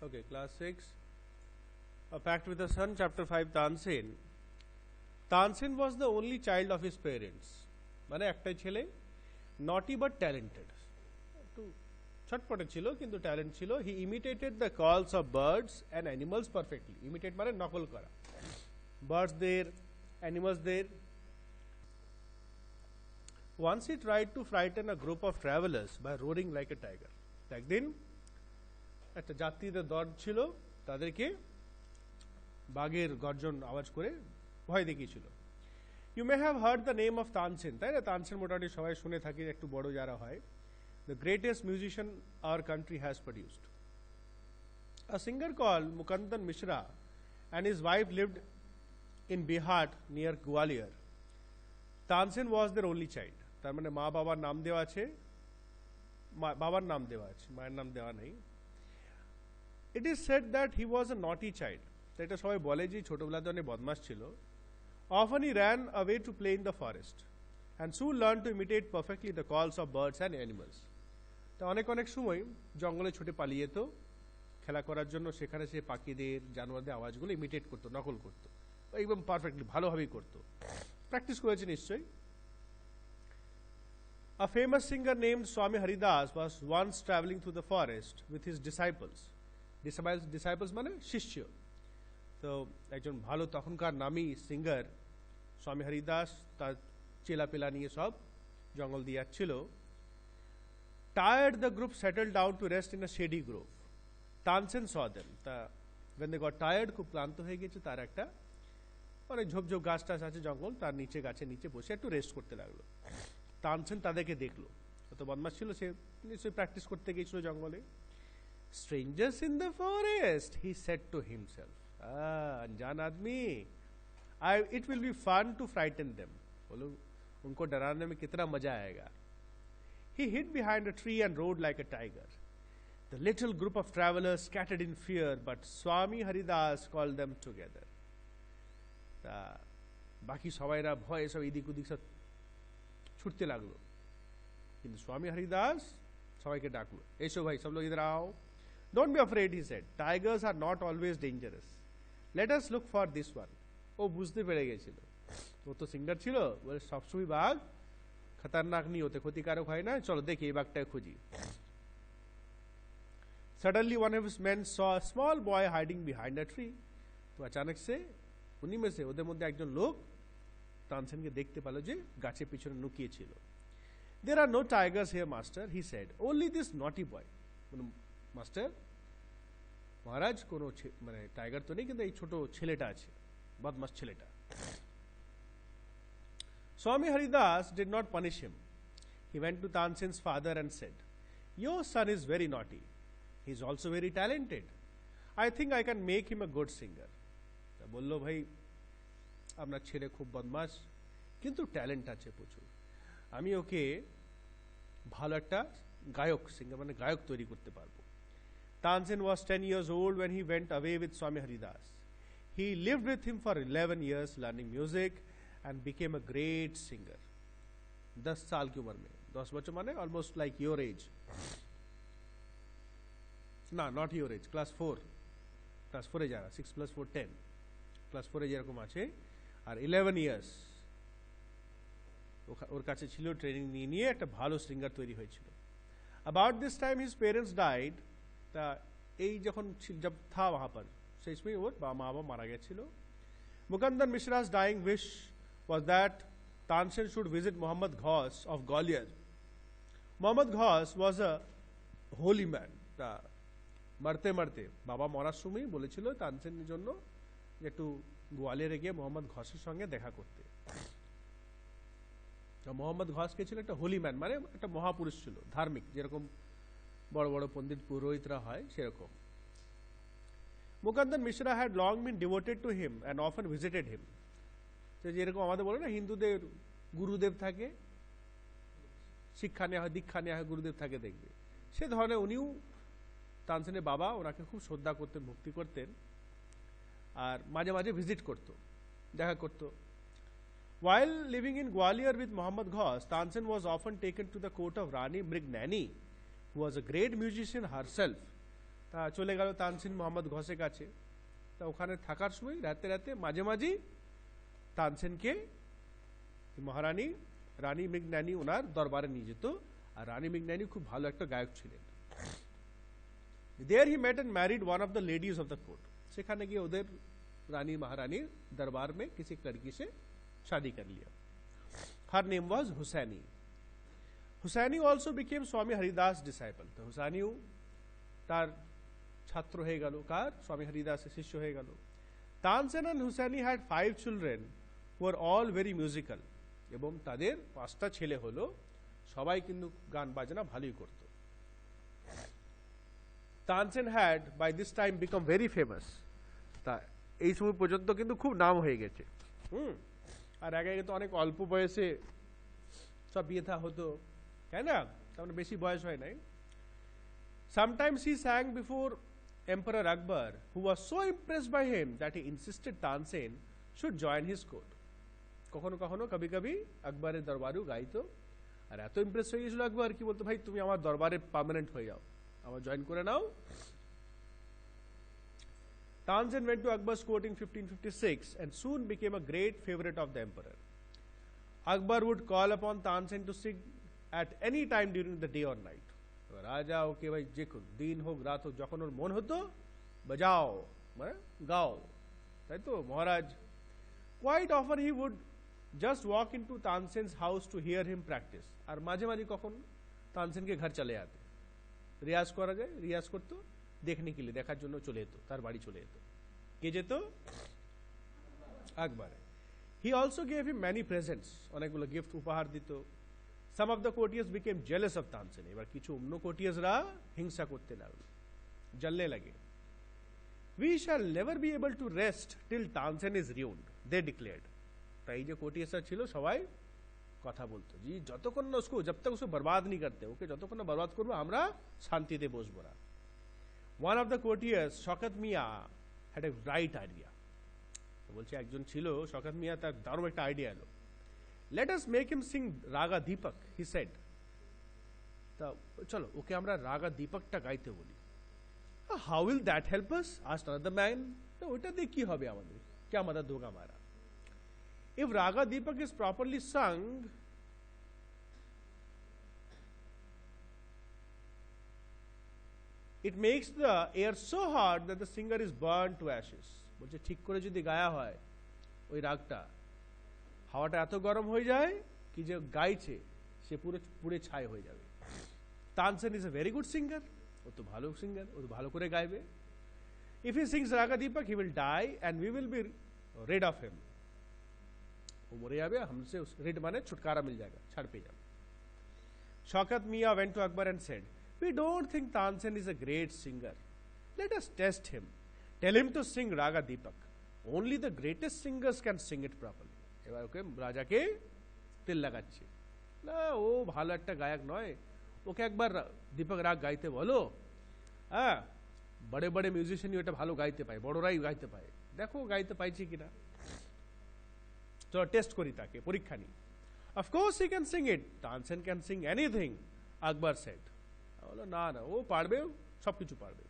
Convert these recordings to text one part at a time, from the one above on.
Okay, class 6. A Pact with the Sun, chapter 5, Tansen. Tansen was the only child of his parents. মানে একটাই ছেলে, naughty but talented. একটু ছটপটে ছিল কিন্তু talent ছিল. He imitated the calls of birds and animals perfectly. Imitate মানে নকল করা. Birds there, animals there. Once he tried to frighten a group of travelers by roaring like a tiger. একদিন একটা যাত্রীদের দল ছিল, তাদেরকে বাঘের গর্জন আওয়াজ করে ভয় দেখিয়েছিল. You may have heard the name of Tansen, তাই না? তানসেন মোটামুটি সবাই শুনে থাকি, একটু বড় যারা হয়. The greatest musician our country has produced. A singer call Mukundan Mishra and his wife lived in Behat near Gwalior. Tansen was their only child. তার মানে মা বাবার নাম দেওয়া আছে, বাবার নাম দেওয়া আছে, মায়ের নাম দেওয়া নেই. It is said that he was a naughty child. এটা সবাই বলে যে ছোটবেলাতে অনেক বদমাশ ছিল. Often he ran away to play in the forest and soon learned to imitate perfectly the calls of birds and animals. তা অনেক সময় জঙ্গলে ছুটে পালিয়ে যেত খেলা করার জন্য. সেখানে সে পাখিদের, জানোয়ারদের আওয়াজগুলো ইমিটেট করতো, নকল করতো, একদম পারফেক্টলি, ভালোভাবেই করতো. প্র্যাকটিস করেছে নিশ্চয়ই. A famous singer named Swami Haridas was once traveling through the forest with his disciples. Disciples মানে শিষ্য. তো একজন ভালো তখনকার নামী সিঙ্গার স্বামী হরিদাস তার চেলাপেলা নিয়ে সব জঙ্গল দিয়ে যাচ্ছিল. Tired the group settle down to rest in a shady Grove. Tansen saw them. তা when they got tired, খুব ক্লান্ত হয়ে গেছে, তার একটা অনেক ঝোপঝোপ গাছ টাছ আছে জঙ্গল, তার নিচে গাছের নিচে বসে একটু রেস্ট করতে লাগলো. তানসেন তাদেরকে দেখলো, অত বদমাশ ছিল, সে নিশ্চয়ই প্র্যাকটিস করতে গিয়েছিল জঙ্গলে. Strangers in the forest, he said to himself. अनजान आदमी, it will be fun to frighten them. बोलो उनको डराने में कितना मजा आएगा. He hid behind a tree and roared like a tiger. The little group of travelers scattered in fear, but Swami Haridas called them together. बाकी সবাইরা ভয়ে সব এদিক ওদিক সব ছুটতে লাগলো, কিন্তু স্বামী হরিদাস সবাইকে ডাকলো, এসো ভাই, সব লোক ইধর आओ. Don't be afraid, he said. Tigers are not always dangerous. Let us look for this one. ও বুঝতে পেরে গেছিল, ও তো সিঙ্গার ছিল, বলে সবসময় বাঘ খতরনাক नहीं होते, ক্ষতিকারক হয় না, চলো দেখি এই বাঘটাকে খুঁজি. Suddenly one of his men saw a small boy hiding behind a tree. তো अचानक से উনি में से ওদের মধ্যে একজন লোক তানসেনকে দেখতে পেল যে গাছের পিছনে লুকিয়ে ছিল. There are no tigers here, master, he said. Only this naughty boy. Master মহারাজ, কোনো মানে টাইগার তো নেই, কিন্তু এই ছোট ছেলেটা আছে, বদমাস ছেলেটা. Swami Haridas did not punish him. He went to Tansen's father and said, your son is very naughty. He is also very talented. I think I can make him a good singer. বললো, ভাই আপনার ছেলে খুব বদমাস, কিন্তু talent আছে প্রচুর, আমি ওকে ভালো একটা গায়ক, সিঙ্গার মানে গায়ক তৈরি করতে পারবো. Tansen was 10 years old when he went away with Swami Haridas. He lived with him for 11 years learning music and became a great singer. 10 साल की उम्र में, 10 बच्चों माने almost like your age. ना, not your age, class 4 এ যারা, 6 + 4 10, class 4 এ যেরকম আছে, আর 11 years ওর কাছে ছিল, ট্রেনিং নিয়ে একটা ভালো সিঙ্গার তৈরি হয়েছিল. About this time his parents died. তা এই যখন जब था वहाँ पर, সেই সময় ওর মা বাবা মারা গেছিল. মুকন্দন মিশ্রা's dying wish was that Tansen should visit Muhammad Ghaus of Gwalior. Muhammad Ghaus was a holy man. তা মরতে মরতে বাবা মরার সময় বলেছিল তানসেনের জন্য একটু গোয়ালিয়রে গিয়ে মোহাম্মদ ঘোষের সঙ্গে দেখা করতে. মোহাম্মদ ঘোষ কে ছিল একটা হোলি ম্যান, মানে একটা মহাপুরুষ ছিল, ধার্মিক, যেরকম বড় বড় পণ্ডিত পুরোহিতরা হয় সেরকম. Mukundan Mishra had long been devoted to him and often visited him. যেরকম আমাদের বলে না, হিন্দুদের গুরুদেব থাকে, শিক্ষা নেওয়া হয়, দীক্ষা নেওয়া হয়, গুরুদেব থাকে দেখবে, সে ধরনের উনিও তানসেনের বাবা ওনাকে খুব শ্রদ্ধা করতেন, ভক্তি করতেন, আর মাঝে মাঝে ভিজিট করতো, দেখা করতো. While living in Gwalior with Muhammad Ghaus, Tansen was often taken to the court of Rani Mrignani, who was a great musician herself. তা চলে গেল তানসেন মোহাম্মদ ঘোষের কাছে। তা ওখানে থাকার সময় রাতে রাতে মাঝে মাঝে তানসেনকে মহারানী রানী মেঘনানী ওনার দরবারে নিয়ে যেত। আর রানী মেঘনানী খুব ভালো একটা গায়ক ছিলেন। There he met and married one of the ladies of the court. সেখানে গিয়ে ওদের রানী মহারানীর দরবার में किसी लड़की से शादी कर लिया. Her name was Hussaini. Hussaini also became Swami Haridas disciple. तो हुसैनी তার ছাত্র হয়ে গেল, কার? স্বামী হরিদাসের শিষ্য হয়ে গেল। Tansen and Hussaini had 5 children who were all very musical. এবং তাদের 5টা ছেলে হলো, সবাই কিন্তু গান বাজনা ভালোই করত। Tansen had by this time become very famous. তা এই সময় পর্যন্ত কিন্তু খুব নাম হয়ে গেছে। আর আগে তো অনেক অল্প বয়সে সব বিয়ে থা হতো, তাই না? তার বেশি বয়স হয় নাই। Sometimes he sang before Emperor Akbar, who was so impressed by him that he insisted Tansen should join his court. কখনো কখনো কবি কবি আকবরের দরবারেও গাইতো। আর এত ইমপ্রেস হয়ে গেছিল আকবর, কি বলতো, ভাই তুমি আমার দরবারে পার্মানেন্ট হয়ে যাও, আমার জয়েন করে নাও। Tansen went to Akbar's court in 1556 and soon became a great favorite of the emperor. Akbar would call upon Tansen to sing at any time during the day or night. রাজা ওকে ভাই যে দিন হোক রাত হোক যখন ওর মন হতো বাজাও মানে গাও, তাই তো মহারাজ। Quite often he would just walk into Tansen's house to hear him practice. আর মাঝে মাঝে কখন তানসেনকে ঘর চলে যেতে, রিয়াজ করা যায়, রিয়াজ করতো, দেখনে के लिए দেখার জন্য চলে যেত, তার বাড়ি চলে যেত। কে যেত? আকবর। He also gave him many presents, অনেকগুলো গিফট উপহার দিত। Some of the courtiers became jealous of Tansen. এবার কিছু অন্য কোর্টিয়ার্সরা হিংসা করতে লাগলো, জ্বলনে লাগে। We shall never be able to rest till Tansen is ruined, they declared. তাই যে কোর্টিয়ার্সরা ছিল সবাই কথা বলতো, জি যতক্ষণ না उसको जब तक उसको बर्बाद नहीं करते, ওকে যতক্ষণ না বরবাদ করব আমরা শান্তিতে বসবো না। One of the courtiers, Shaukat Mia, had a bright idea. বলছে একজন ছিল শওকত মিয়া, তার দারুণ একটা আইডিয়া এলো। Let us make him sing Raga Deepak, he said. তা চলো ওকে আমরা রাগা দীপকটা গাইতে বলি। How will that help us? asked another man. তো ওটা দিয়ে কি হবে আমাদের, क्या मदद होगा हमारा? If Raga Deepak is properly sung, it makes the air so hot that the singer is burned to ashes. বলছে ঠিক করে যদি গায়া হয় ওই রাগটা, হাওয়াটা এত গরম হয়ে যায় কি যে গাইছে সে পুরো পুড়ে ছাই হয়ে যাবে। Tansen is a very good singer, ও তো ভালো সিঙ্গার, ও তো ভালো করে গাইবে। If he sings raga Deepak he will die and we will be rid of him. ও মরে যাবে, हमसे রিড মানে छुटकारा मिल जाएगा, ছাড় পেয়ে যাবে। শওকত মিয়া went to Akbar and said, we don't think Tansen is a great singer. Let us test him. Tell him to sing Raga Deepak. Only the greatest singers can sing it properly. এবার ওকে রাজাকে তেল লাগাচ্ছে, না ও ভালো একটা গায়ক নয়, ওকে একবার দীপক রাগ গাইতে বলো। হ্যাঁ, বড় বড় মিউজিশিয়ান এটা ভালো গাইতে পায়, বড়রাই গাইতে পায়, দেখো গাইতে পাইছে কিনা, চলো টেস্ট করি, তাকে পরীক্ষা নি। Of course he can sing it. Tansen can sing anything, Akbar said. বলো না না ও পারবে, সবকিছু পারবে।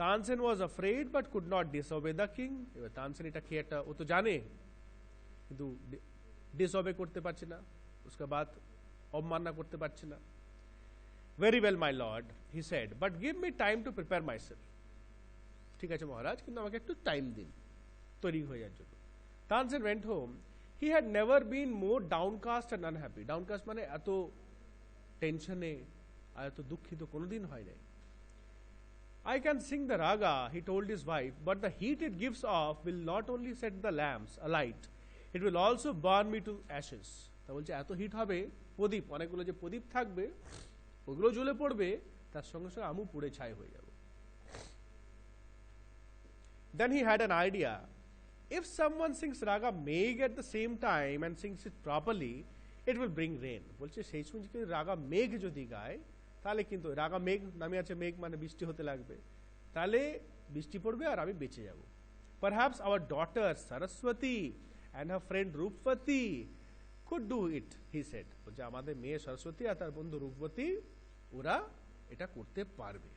Tansen was afraid but could not disobey the king. এবার তানসেন এটা কি একটা, ও তো জানে কিন্তু ডিসঅবে করতে পারছে না, उसके बाद অবমাননা করতে পারছে না। Very well my lord, he said, but give me time to prepare myself. ঠিক আছে মহারাজ, কিন্তু আমাকে একটু টাইম দিন তৈরি হয়ে যাওয়ার জন্য। Tansen went home. He had never been more downcast and unhappy. Downcast মানে এত টেনশনে আর এত দুঃখিত কোনোদিন হয় নাই। I can sing the raga, he told his wife, but the heat it gives off will not only set the lamps alight, it will also burn me to ashes. তা বলছে এত হিট হবে, প্রদীপ অনেকগুলো যে প্রদীপ থাকবে ওগুলো জ্বলে পড়বে, তার সঙ্গে সঙ্গে আমু পুড়ে ছাই হয়ে যাব। Then he had an idea. If someone sings Raga Megh at the same time and sings it properly, it will bring rain. বলছে সেই সময় যদি রাগা মেঘ যদি গায় তাহলে কিন্তু, রাগা মেঘ নামে আছে, মেঘ মানে বৃষ্টি হতে লাগবে, তাহলে বৃষ্টি পড়বে আর আমি বেঁচে যাব। Perhaps our daughter Saraswati and her friend Rupvati could do it, he said. বলছে আমাদের মেয়ে সরস্বতী আর তার বন্ধু রূপবতী ওরা এটা করতে পারবে।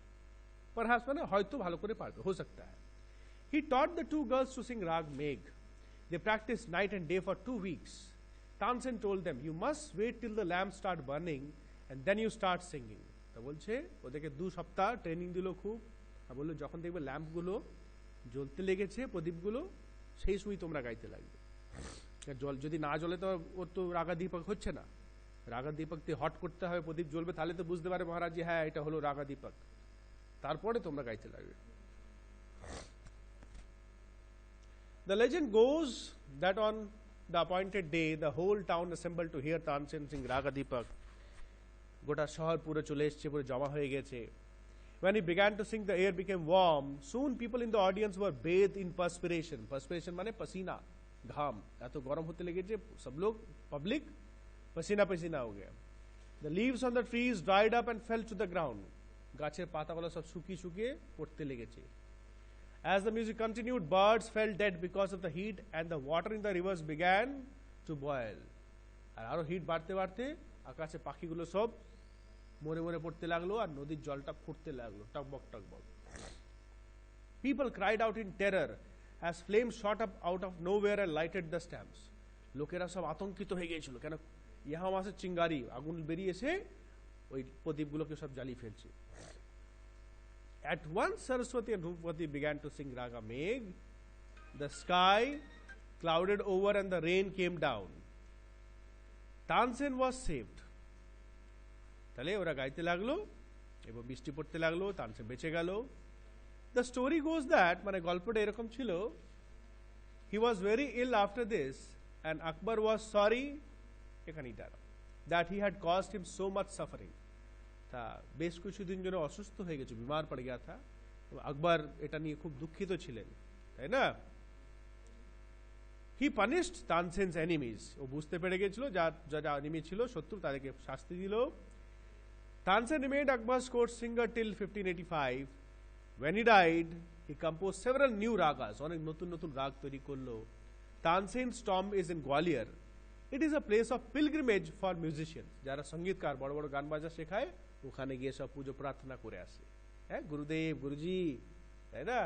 परहैप्स মানে হয়তো ভালো করে পারবে हो सकता है he taught the two girls to sing rag megh they practiced night and day for 2 weeks Tansen told them you must wait till the lamps start burning and then you start singing তো বলছে ওদেরকে 2 সপ্তাহ training দিল খুব আর বলল যখন দেখবে lamp গুলো জ্বলতে লেগেছে প্রদীপগুলো সেই সময় তোমরা গাইতে লাগবে জল যদি না জ্বলে তো ও তো রাগা দীপক হচ্ছে না রাগা দীপক তে হট করতে হবে প্রদীপ জ্বলবে তাহলে তো বুঝতে পারে মহারাজ জি হ্যাঁ এটা হলো রাগা দীপক তারপরে তোমরা গাইতে লাগবে The legend goes that on the appointed day the whole town assembled to hear Tansen sing Raga Deepak গোটা শহর পুরো চলে এসেছে পুরো জমা হয়ে গেছে When he began to sing, the air became warm. Soon people in the audience were bathed in perspiration. Perspiration माने पसीना, घाम. या तो गरम होते लगे थे, सब लोग public पसीना पसीना हो गया. The leaves on the trees dried up and fell to the ground. गाछेर पातागुलो सब শুকিয়ে শুকিয়ে পড়তে লেগেছে. As the music continued, birds fell dead because of the heat, and the water in the rivers began to boil. আর আরো hit বাড়তে বাড়তে আকাশে পাখিগুলো সব মরে মরে পড়তে লাগলো আর নদীর জলটা ফুটতে লাগলো টকবক টকবক people cried out in terror as flames shot up out of nowhere and lighted the stamps লোকেরা সব আতঙ্কিত হয়ে গিয়েছিল কেন ইহা মাসে চিঙ্গারি আগুন বেরিয়ে এসে ওই প্রদীপগুলোকে সব জ্বালিয়ে ফেলছে at once Saraswati and Rupavati began to sing Raga Megh the sky clouded over and the rain came down Tansen was saved তাহলে ওরা গাইতে লাগলো এবং বৃষ্টি পড়তে লাগলো তানসেন বেঁচে গেল দ্য স্টোরি গোজ দ্যাট মানে গল্পটা এরকম ছিল he was very ill after this and Akbar was sorry এখানেই দাঁড়া that he had caused him so much suffering তা বেশ কিছুদিন জন্য অসুস্থ হয়ে গেছে বিমার পড়ে গিয়া থা আকবর এটা নিয়ে খুব দুঃখিত ছিলেন তাই না হি পানিশড তানসেনস এনিমিজ ও বুঝতে পেরে গেছিল যারা এনিমি ছিল শত্রু তাদেরকে শাস্তি দিল Tansen remained Akbar's court singer till 1585. When he died, he composed several new ragas. অনেক নতুন নতুন রাগ তৈরি করলো Tansen's tomb is in Gwalior. It is a place of pilgrimage for musicians. যারা সঙ্গীতকার বড় বড় গান বাজা শেখায় ওখানে গিয়ে সব পূজা প্রার্থনা করে আসে হ্যাঁ গুরুদেব গুরুজি তাই না